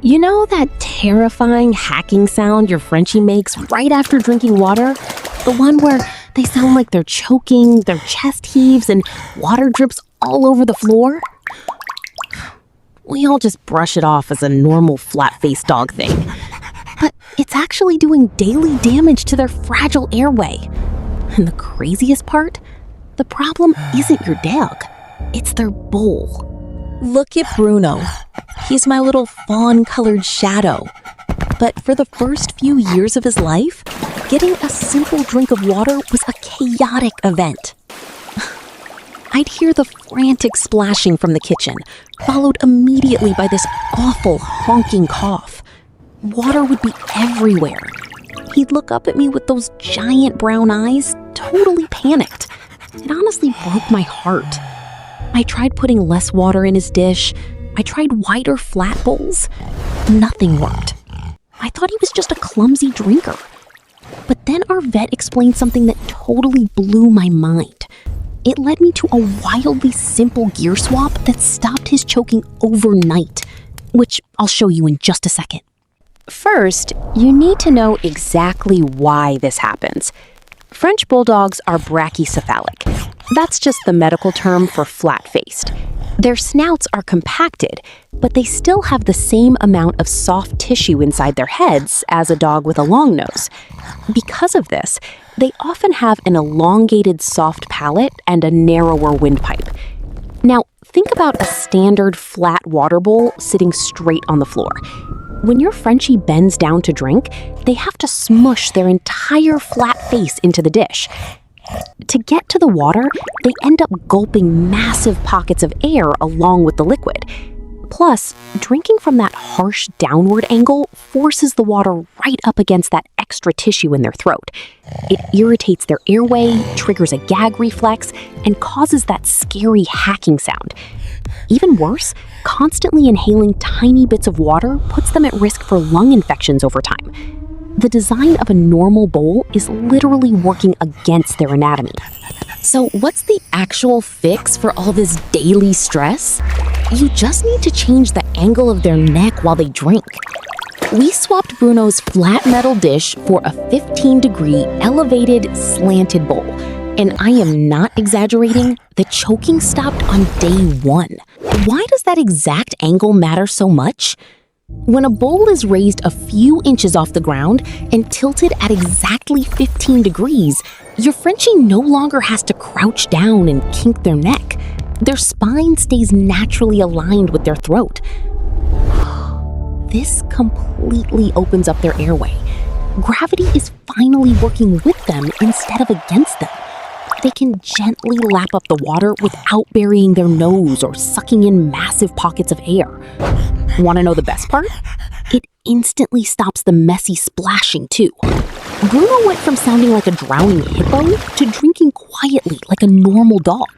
You know that terrifying hacking sound your Frenchie makes right after drinking water? The one where they sound like they're choking, their chest heaves, and water drips all over the floor? We all just brush it off as a normal flat-faced dog thing. But it's actually doing daily damage to their fragile airway. And the craziest part? The problem isn't your dog. It's their bowl. Look at Bruno. He's my little fawn-colored shadow. But for the first few years of his life, getting a simple drink of water was a chaotic event. I'd hear the frantic splashing from the kitchen, followed immediately by this awful honking cough. Water would be everywhere. He'd look up at me with those giant brown eyes, totally panicked. It honestly broke my heart. I tried putting less water in his dish. I tried wider flat bowls. Nothing worked. I thought he was just a clumsy drinker. But then our vet explained something that totally blew my mind. It led me to a wildly simple gear swap that stopped his choking overnight, which I'll show you in just a second. First, you need to know exactly why this happens. French bulldogs are brachycephalic. That's just the medical term for flat-faced. Their snouts are compacted, but they still have the same amount of soft tissue inside their heads as a dog with a long nose. Because of this, they often have an elongated soft palate and a narrower windpipe. Now, think about a standard flat water bowl sitting straight on the floor. When your Frenchie bends down to drink, they have to smush their entire flat face into the dish. To get to the water, they end up gulping massive pockets of air along with the liquid. Plus, drinking from that harsh downward angle forces the water right up against that extra tissue in their throat. It irritates their airway, triggers a gag reflex, and causes that scary hacking sound. Even worse, constantly inhaling tiny bits of water puts them at risk for lung infections over time. The design of a normal bowl is literally working against their anatomy. So what's the actual fix for all this daily stress? You just need to change the angle of their neck while they drink. We swapped Bruno's flat metal dish for a 15-degree elevated slanted bowl. And I am not exaggerating, the choking stopped on day 1. Why does that exact angle matter so much? When a bowl is raised a few inches off the ground and tilted at exactly 15 degrees, your Frenchie no longer has to crouch down and kink their neck. Their spine stays naturally aligned with their throat. This completely opens up their airway. Gravity is finally working with them instead of against them. They can gently lap up the water without burying their nose or sucking in massive pockets of air. Want to know the best part? It instantly stops the messy splashing too. Bruno went from sounding like a drowning hippo to drinking quietly like a normal dog.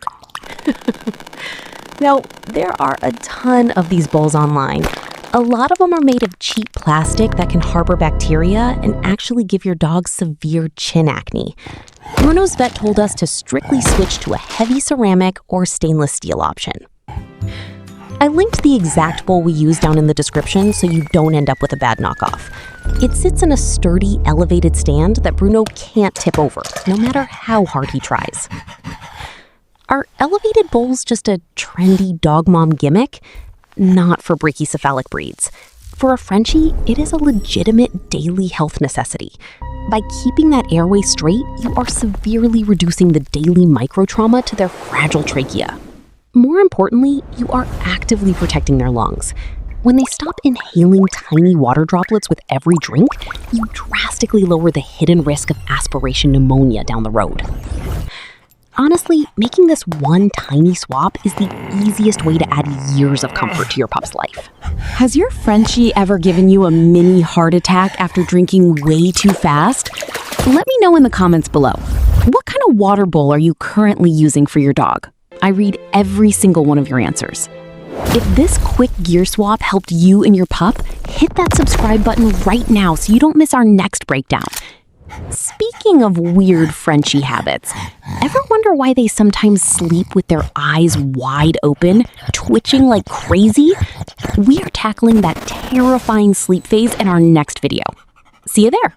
Now, there are a ton of these bowls online. A lot of them are made of cheap plastic that can harbor bacteria and actually give your dog severe chin acne. Bruno's vet told us to strictly switch to a heavy ceramic or stainless steel option. I linked the exact bowl we use down in the description so you don't end up with a bad knockoff. It sits in a sturdy, elevated stand that Bruno can't tip over, no matter how hard he tries. Are elevated bowls just a trendy dog mom gimmick? Not for brachycephalic breeds. For a Frenchie, it is a legitimate daily health necessity. By keeping that airway straight, you are severely reducing the daily microtrauma to their fragile trachea. More importantly, you are actively protecting their lungs. When they stop inhaling tiny water droplets with every drink, you drastically lower the hidden risk of aspiration pneumonia down the road. Honestly, making this one tiny swap is the easiest way to add years of comfort to your pup's life. Has your Frenchie ever given you a mini heart attack after drinking way too fast? Let me know in the comments below. What kind of water bowl are you currently using for your dog? I read every single one of your answers. If this quick gear swap helped you and your pup, hit that subscribe button right now so you don't miss our next breakdown. Speaking of weird Frenchie habits, ever wonder why they sometimes sleep with their eyes wide open, twitching like crazy? We are tackling that terrifying sleep phase in our next video. See you there.